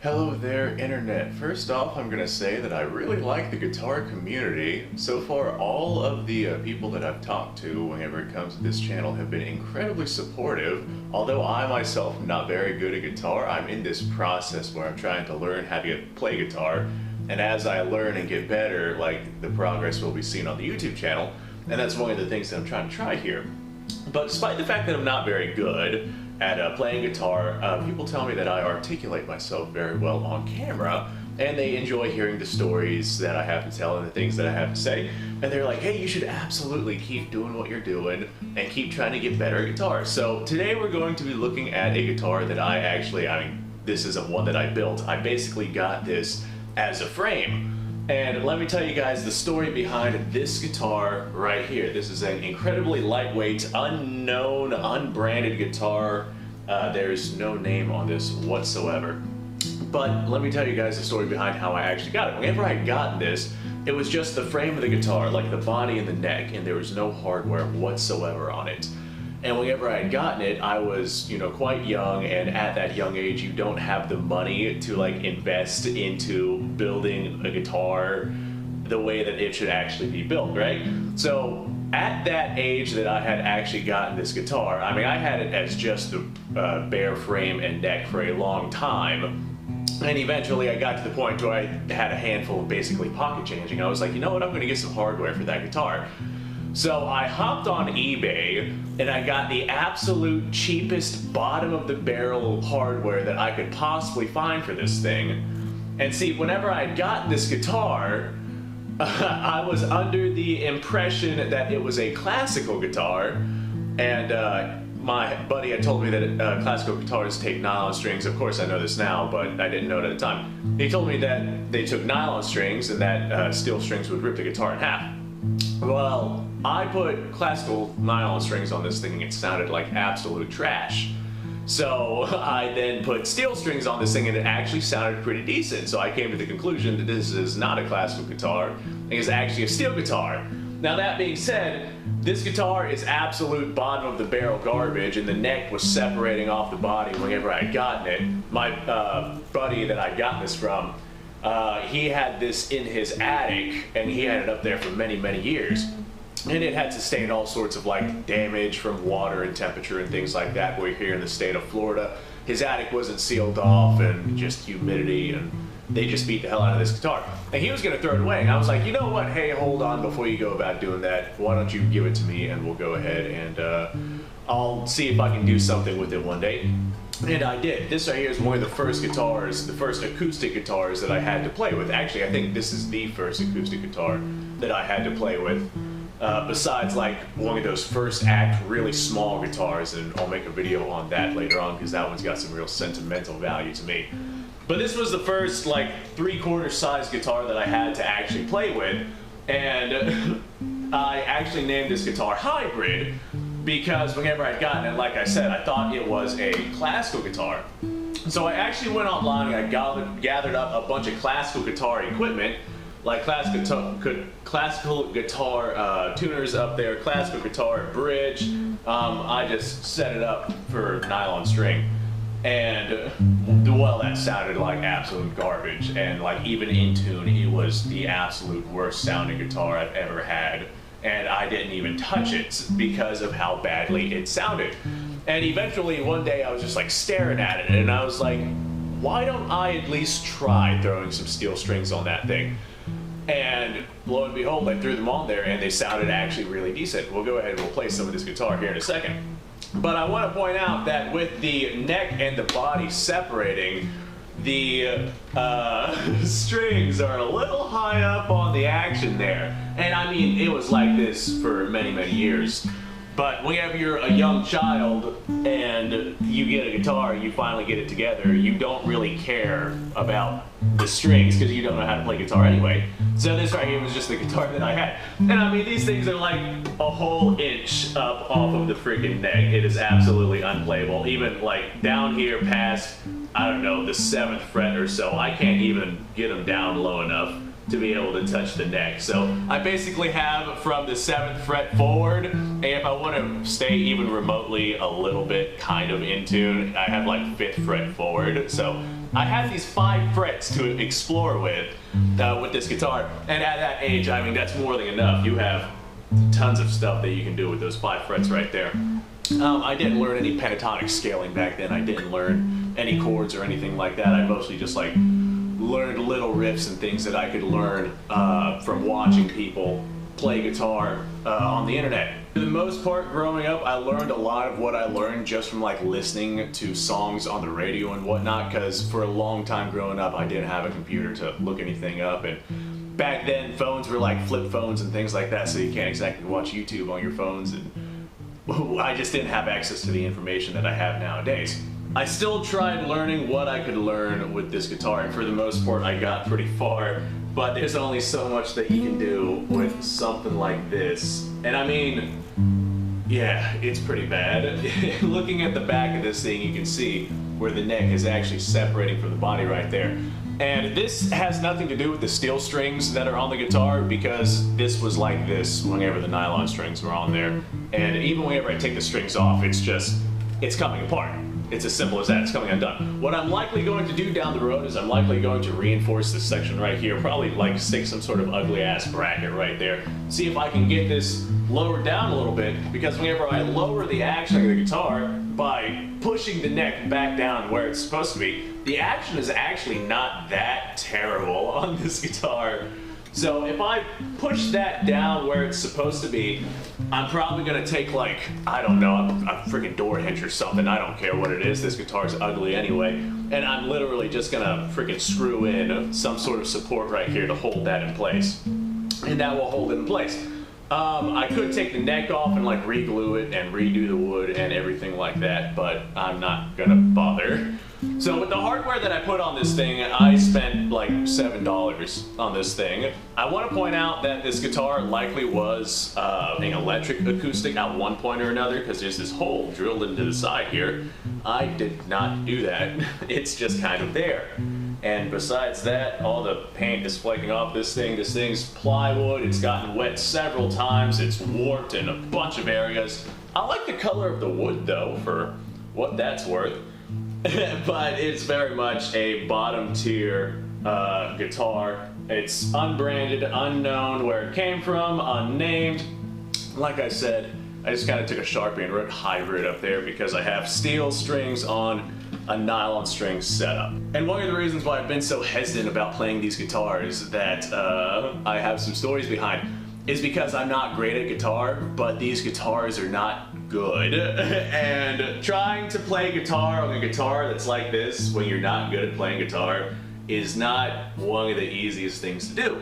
Hello there, Internet. First off, I'm going to say that I really like the guitar community. So far, all of the people that I've talked to whenever it comes to this channel have been incredibly supportive. Although I myself am not very good at guitar, I'm in this process where I'm trying to learn how to play guitar. And as I learn and get better, the progress will be seen on the YouTube channel. And that's one of the things that I'm trying to try here. But despite the fact that I'm not very good at playing guitar, people tell me that I articulate myself very well on camera, and they enjoy hearing the stories that I have to tell and the things that I have to say. And they're like, hey, you should absolutely keep doing what you're doing and keep trying to get better at guitar. So today we're going to be looking at a guitar that this isn't one that I built. I basically got this as a frame. And let me tell you guys the story behind this guitar right here. This is an incredibly lightweight, unknown, unbranded guitar. There's no name on this whatsoever. But let me tell you guys the story behind how I actually got it. Whenever I got this, it was just the frame of the guitar, like the body and the neck, and there was no hardware whatsoever on it. And whenever I had gotten it, I was, quite young, and at that young age, you don't have the money to invest into building a guitar the way that it should actually be built, right? So at that age that I had actually gotten this guitar, I had it as just the bare frame and neck for a long time. And eventually I got to the point where I had a handful of basically pocket changing. I was like, you know what, I'm gonna get some hardware for that guitar. So I hopped on eBay and I got the absolute cheapest bottom of the barrel hardware that I could possibly find for this thing. And see, whenever I got this guitar, I was under the impression that it was a classical guitar, and my buddy had told me that classical guitars take nylon strings. Of course I know this now, but I didn't know it at the time. He told me that they took nylon strings and that steel strings would rip the guitar in half. Well, I put classical nylon strings on this thing and it sounded like absolute trash. So I then put steel strings on this thing and it actually sounded pretty decent. So I came to the conclusion that this is not a classical guitar, it is actually a steel guitar. Now that being said, this guitar is absolute bottom of the barrel garbage, and the neck was separating off the body whenever I had gotten it. My buddy that I'd gotten this from, he had this in his attic, and he had it up there for many, many years. And it had sustained all sorts of damage from water and temperature and things like that. We're here in the state of Florida. His attic wasn't sealed off, and just humidity, and they just beat the hell out of this guitar. And he was gonna throw it away, and I was like, you know what, hey, hold on, before you go about doing that, why don't you give it to me and we'll go ahead and I'll see if I can do something with it one day. And I did. This right here is one of the first guitars, the first acoustic guitars that I had to play with. Actually, I think this is the first acoustic guitar that I had to play with. Besides one of those first act really small guitars, and I'll make a video on that later on because that one's got some real sentimental value to me. But this was the first 3/4 size guitar that I had to actually play with, and I actually named this guitar Hybrid because whenever I'd gotten it, like I said, I thought it was a classical guitar. So I actually went online and I gathered up a bunch of classical guitar equipment, like classical guitar tuners up there, classical guitar bridge. I just set it up for nylon string, and well, that sounded like absolute garbage, and even in tune, it was the absolute worst sounding guitar I've ever had, and I didn't even touch it because of how badly it sounded. And eventually one day I was just staring at it, and I was like, why don't I at least try throwing some steel strings on that thing? And lo and behold, I threw them on there and they sounded actually really decent. We'll go ahead and we'll play some of this guitar here in a second. But I want to point out that with the neck and the body separating, the strings are a little high up on the action there. And it was like this for many, many years. But whenever you're a young child and you get a guitar, you finally get it together, you don't really care about the strings because you don't know how to play guitar anyway. So this right here was just the guitar that I had. And these things are a whole inch up off of the freaking neck. It is absolutely unplayable. Even down here past, I don't know, the 7th fret or so, I can't even get them down low enough to be able to touch the neck. So I basically have from the 7th fret forward, and if I want to stay even remotely a little bit kind of in tune, I have 5th fret forward. So I had these 5 frets to explore with this guitar, and at that age, I mean, that's more than enough. You have tons of stuff that you can do with those 5 frets right there. I didn't learn any pentatonic scaling back then. I didn't learn any chords or anything like that. I mostly just like learned little riffs and things that I could learn from watching people play guitar on the internet. For the most part, growing up, I learned a lot of what I learned just from like listening to songs on the radio and whatnot, because for a long time growing up, I didn't have a computer to look anything up, and back then phones were like flip phones and things like that, so you can't exactly watch YouTube on your phones, and I just didn't have access to the information that I have nowadays. I still tried learning what I could learn with this guitar, and for the most part I got pretty far, but there's only so much that you can do with something like this. And I mean, yeah, it's pretty bad. Looking at the back of this thing, you can see where the neck is actually separating from the body right there. And this has nothing to do with the steel strings that are on the guitar, because this was like this whenever the nylon strings were on there. And even whenever I take the strings off, it's coming apart. It's as simple as that, it's coming undone. What I'm likely going to do down the road is I'm likely going to reinforce this section right here, probably like stick some sort of ugly ass bracket right there. See if I can get this lowered down a little bit, because whenever I lower the action of the guitar by pushing the neck back down where it's supposed to be, the action is actually not that terrible on this guitar. So if I push that down where it's supposed to be, I'm probably gonna take like, I don't know, a freaking door hinge or something, I don't care what it is, this guitar's ugly anyway, and I'm literally just gonna freaking screw in some sort of support right here to hold that in place. And that will hold it in place. I could take the neck off and like re-glue it and redo the wood and everything like that, but I'm not gonna bother. So with the hardware that I put on this thing, I spent like $7 on this thing. I want to point out that this guitar likely was an electric acoustic at one point or another, because there's this hole drilled into the side here. I did not do that. It's just kind of there. And besides that, all the paint is flaking off this thing. This thing's plywood. It's gotten wet several times. It's warped in a bunch of areas. I like the color of the wood though, for what that's worth. But it's very much a bottom tier guitar. It's unbranded, unknown where it came from, unnamed. Like I said, I just kind of took a Sharpie and wrote hybrid up there because I have steel strings on a nylon string setup. And one of the reasons why I've been so hesitant about playing these guitars that I have some stories behind is because I'm not great at guitar, but these guitars are not good. And trying to play guitar on a guitar that's like this when you're not good at playing guitar is not one of the easiest things to do.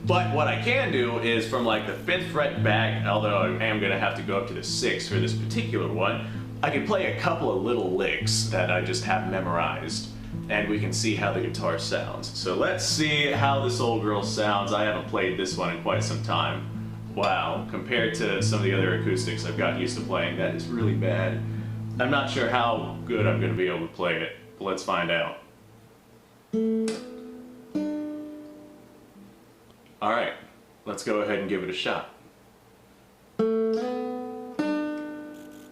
But what I can do is from like the 5th fret back, although I am gonna have to go up to the 6th for this particular one, I can play a couple of little licks that I just have memorized, and we can see how the guitar sounds. So let's see how this old girl sounds. I haven't played this one in quite some time. Wow, compared to some of the other acoustics I've gotten used to playing, that is really bad. I'm not sure how good I'm gonna be able to play it, but let's find out. Alright, let's go ahead and give it a shot.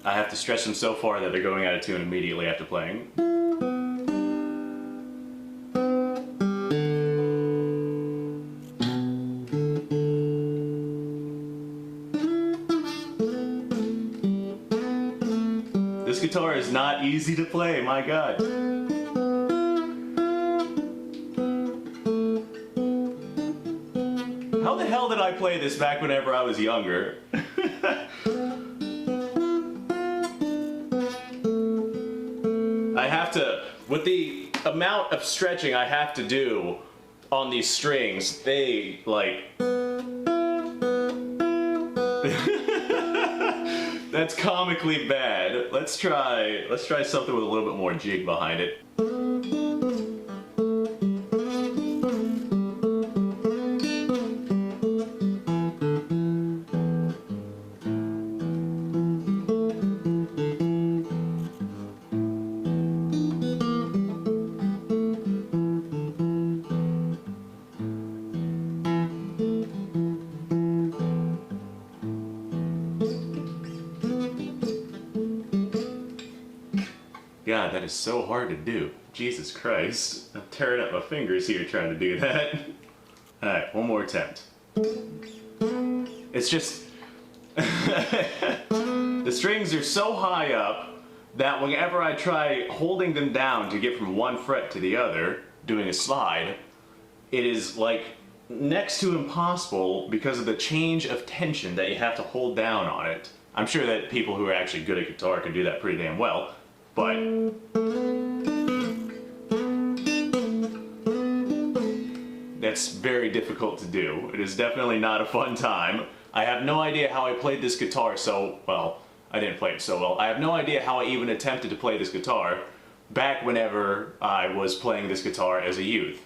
I have to stretch them so far that they're going out of tune immediately after playing. This guitar is not easy to play, my God. How the hell did I play this back whenever I was younger? I have to, with the amount of stretching I have to do on these strings, they like... That's comically bad. Let's try something with a little bit more jig behind it. God, God, that is so hard to do. Jesus Christ. I'm tearing up my fingers here trying to do that. Alright, one more attempt. It's just... the strings are so high up that whenever I try holding them down to get from one fret to the other, doing a slide, it is like next to impossible because of the change of tension that you have to hold down on it. I'm sure that people who are actually good at guitar can do that pretty damn well, but that's very difficult to do. It is definitely not a fun time. I have no idea how I played this guitar so well. I didn't play it so well. I have no idea how I even attempted to play this guitar back whenever I was playing this guitar as a youth.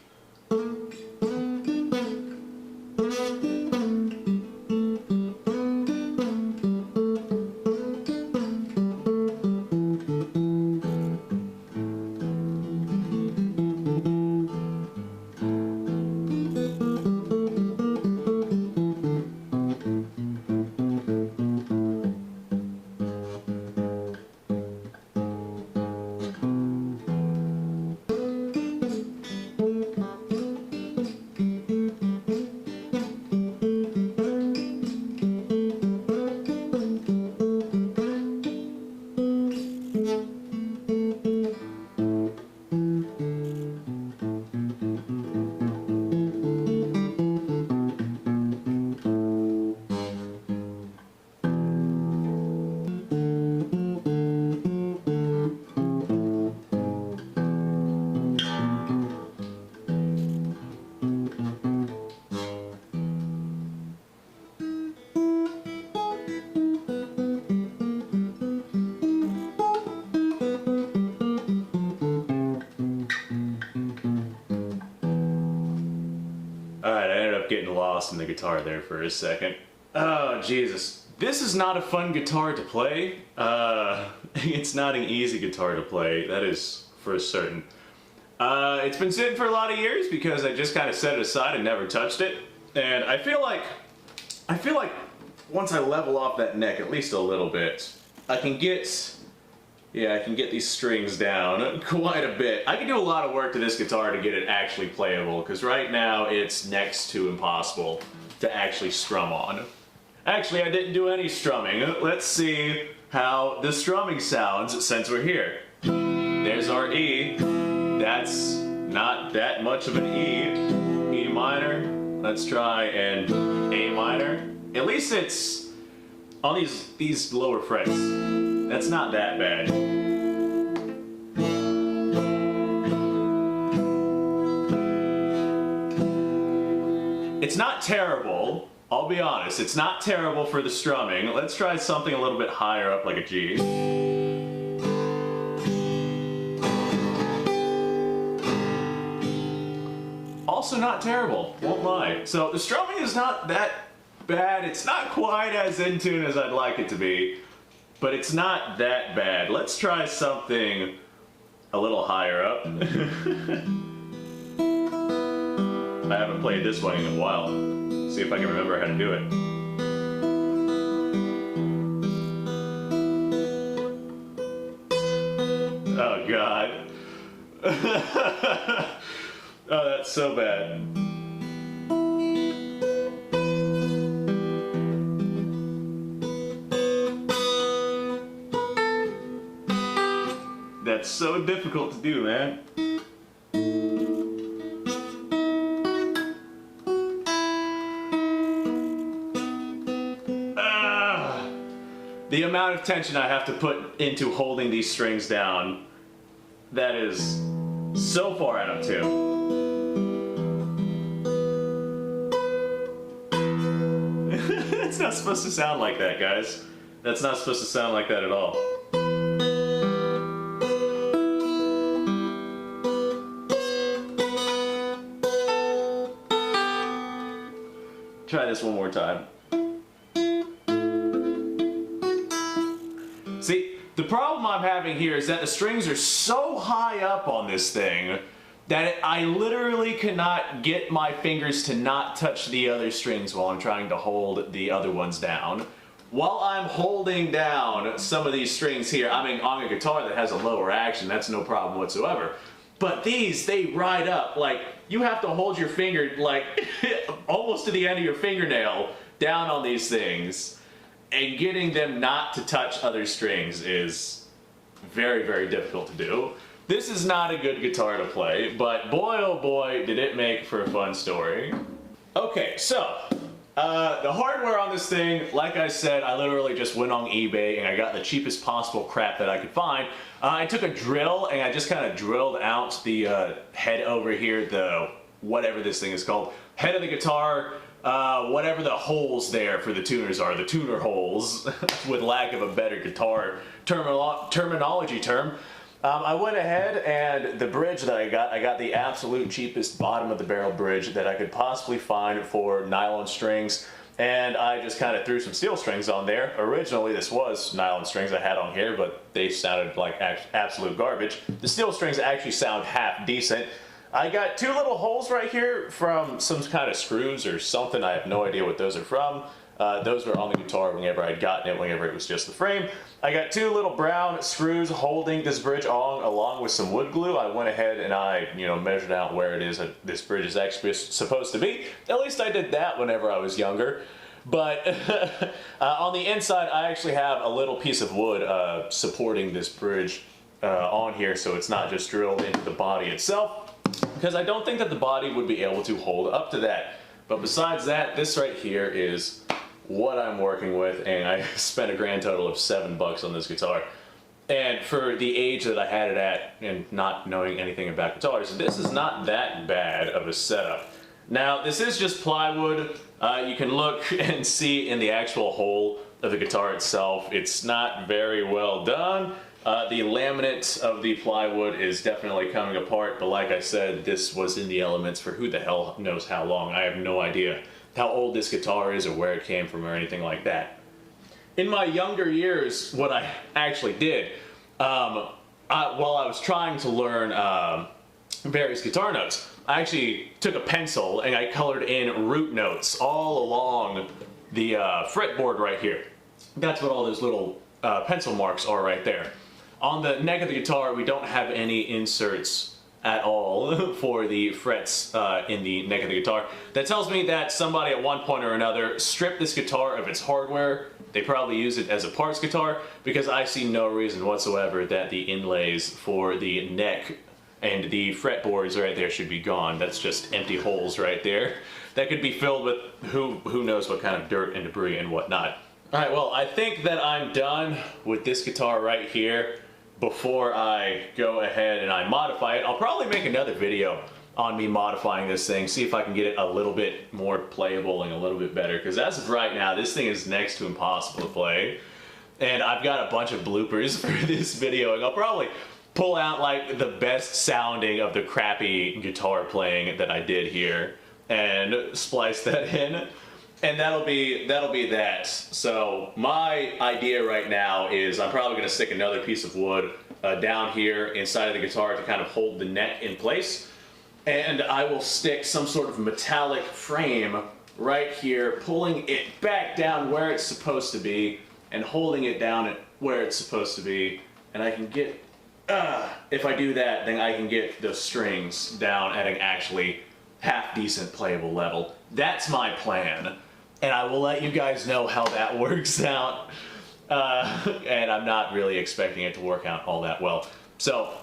Getting lost in the guitar there for a second. Oh, Jesus. This is not a fun guitar to play. It's not an easy guitar to play, that is for certain. It's been sitting for a lot of years because I just kind of set it aside and never touched it. And I feel like once I level off that neck at least a little bit, I can get these strings down quite a bit. I can do a lot of work to this guitar to get it actually playable, because right now it's next to impossible to actually strum on. Actually, I didn't do any strumming. Let's see how the strumming sounds since we're here. There's our E. That's not that much of an E. E minor. Let's try and A minor. At least it's on these lower frets. That's not that bad. It's not terrible, I'll be honest. It's not terrible for the strumming. Let's try something a little bit higher up like a G. Also not terrible, won't lie. So the strumming is not that bad. It's not quite as in tune as I'd like it to be. But it's not that bad. Let's try something a little higher up. I haven't played this one in a while. See if I can remember how to do it. Oh, God. Oh, that's so bad. That's so difficult to do, man. The amount of tension I have to put into holding these strings down, that is so far out of tune. It's not supposed to sound like that, guys. That's not supposed to sound like that at all. Try this one more time. See, the problem I'm having here is that the strings are so high up on this thing that I literally cannot get my fingers to not touch the other strings while I'm trying to hold the other ones down. while I'm holding down some of these strings here, I mean, on a guitar that has a lower action, that's no problem whatsoever. But these, they ride up. Like, you have to hold your finger, like, almost to the end of your fingernail down on these things. And getting them not to touch other strings is very, very difficult to do. This is not a good guitar to play, but boy oh boy did it make for a fun story. Okay, so the hardware on this thing, like I said, I literally just went on eBay and I got the cheapest possible crap that I could find. I took a drill and I just kind of drilled out the head over here, the whatever this thing is called, head of the guitar, whatever the holes there for the tuners are, the tuner holes, with lack of a better guitar terminology term. I went ahead and the bridge that I got the absolute cheapest bottom of the barrel bridge that I could possibly find for nylon strings, and I just kind of threw some steel strings on there. Originally this was nylon strings I had on here, but they sounded like absolute garbage. The steel strings actually sound half decent. I got two little holes right here from some kind of screws or something. I have no idea what those are from. Those were on the guitar whenever I'd gotten it, whenever it was just the frame. I got two little brown screws holding this bridge on, along with some wood glue. I went ahead and I, measured out where it is that this bridge is actually supposed to be. At least I did that whenever I was younger. But on the inside, I actually have a little piece of wood supporting this bridge on here, so it's not just drilled into the body itself, because I don't think that the body would be able to hold up to that. But besides that, this right here is what I'm working with, and I spent a grand total of $7 on this guitar. And for the age that I had it at, and not knowing anything about guitars, this is not that bad of a setup. Now, this is just plywood. You can look and see in the actual hole of the guitar itself, it's not very well done. The laminate of the plywood is definitely coming apart, but like I said, this was in the elements for who the hell knows how long. I have no idea how old this guitar is or where it came from or anything like that. In my younger years, what I actually did, while I was trying to learn various guitar notes, I actually took a pencil and I colored in root notes all along the fretboard right here. That's what all those little pencil marks are right there. On the neck of the guitar, we don't have any inserts at all for the frets in the neck of the guitar. That tells me that somebody at one point or another stripped this guitar of its hardware. They probably use it as a parts guitar, because I see no reason whatsoever that the inlays for the neck and the fretboards right there should be gone. That's just empty holes right there that could be filled with who knows what kind of dirt and debris and whatnot. Alright, well, I think that I'm done with this guitar right here. Before I go ahead and I modify it, I'll probably make another video on me modifying this thing, see if I can get it a little bit more playable and a little bit better, because as of right now, this thing is next to impossible to play. And I've got a bunch of bloopers for this video, and I'll probably pull out like the best sounding of the crappy guitar playing that I did here and splice that in. And that'll be that. So my idea right now is I'm probably going to stick another piece of wood down here inside of the guitar to kind of hold the neck in place. And I will stick some sort of metallic frame right here, pulling it back down where it's supposed to be and holding it down at where it's supposed to be. And I can get, if I do that, then I can get the strings down at an actually half decent playable level. That's my plan. And I will let you guys know how that works out. And I'm not really expecting it to work out all that well. So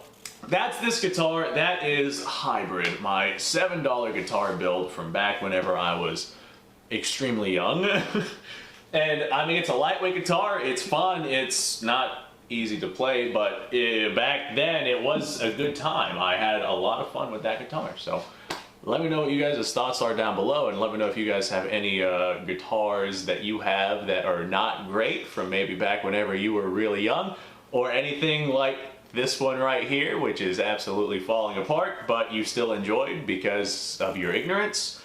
that's this guitar. That is Hybrid, my $7 guitar build from back whenever I was extremely young. And I mean, it's a lightweight guitar. It's fun. It's not easy to play, but back then it was a good time. I had a lot of fun with that guitar. So let me know what you guys' thoughts are down below, and let me know if you guys have any guitars that you have that are not great from maybe back whenever you were really young, or anything like this one right here, which is absolutely falling apart, but you still enjoyed because of your ignorance.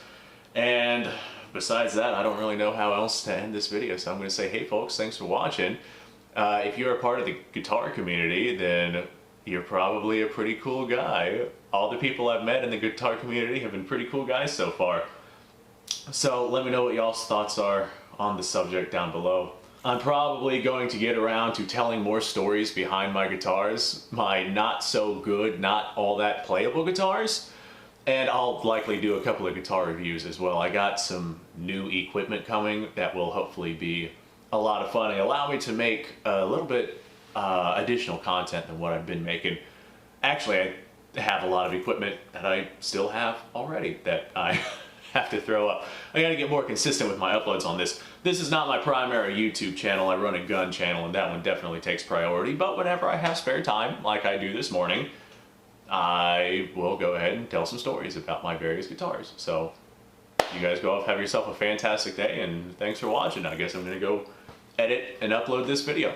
And besides that, I don't really know how else to end this video, so I'm going to say, hey folks, thanks for watching. If you're a part of the guitar community, then you're probably a pretty cool guy. All the people I've met in the guitar community have been pretty cool guys so far. So let me know what y'all's thoughts are on the subject down below. I'm probably going to get around to telling more stories behind my guitars, my not so good, not all that playable guitars, and I'll likely do a couple of guitar reviews as well. I got some new equipment coming that will hopefully be a lot of fun and allow me to make a little bit additional content than what I've been making. Actually, I have a lot of equipment that I still have already that I have to throw up. I gotta get more consistent with my uploads on this. This is not my primary YouTube channel. I run a gun channel and that one definitely takes priority, but whenever I have spare time, like I do this morning, I will go ahead and tell some stories about my various guitars. So you guys go off, have yourself a fantastic day, and thanks for watching. I guess I'm gonna go edit and upload this video.